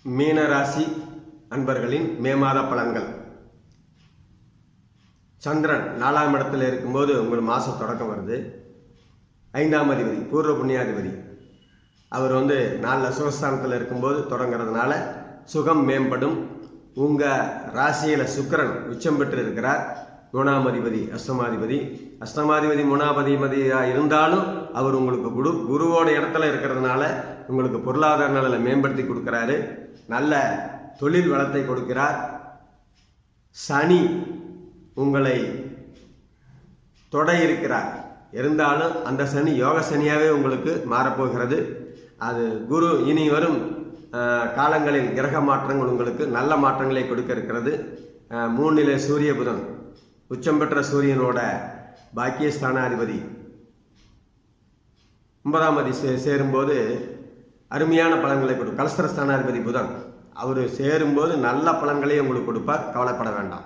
மீனராசி அன்பர்களின் மே மாத பலன்கள். சந்திரன் 4ஆம் இடத்துல இருக்கும்போது உங்களுக்கு மாத தொடக்கம் வருது. 5ஆம் அதிபதி பூர்வ புண்ணியாதிபதி அவர் 4 சுகஸ்தானத்தில் இருக்கும்போது தொடங்கிறதுனால சுகம் மேம்படும். உங்கள் ராசியில் சுக்கிரன் உச்சம் பெற்று இருக்கிறார். 3ஆம் அதிபதி அஷ்டமாதிபதி 3ஆம் அதிபதியாக இருந்தாலும் அவர் உங்களுக்கு குருவோட இடத்துல இருக்கிறதுனால உங்களுக்கு பொருளாதார நலனை மேம்படுத்தி கொடுக்குறாரு. நல்ல தொழில் வளத்தை கொடுக்கிறார். சனி உங்களை தொட இருக்கிறார். இருந்தாலும் அந்த சனி யோக சனியாகவே உங்களுக்கு மாறப்போகிறது. அது குரு இனி வரும் காலங்களில் கிரக மாற்றங்கள் உங்களுக்கு நல்ல மாற்றங்களை கொடுக்க இருக்கிறது. 3 சூரிய புதன் உச்சம் பெற்ற சூரியனோட பாக்கியஸ்தானாதிபதி 9ஆம் அதிபதி சேரும்போது அருமையான பலன்களை கொடுக்கும். கலஸ்திரஸ்தானாதிபதி புதன் அவர் சேரும்போது நல்ல பலன்களை உங்களுக்கு கொடுப்பார். கவலைப்பட வேண்டாம்.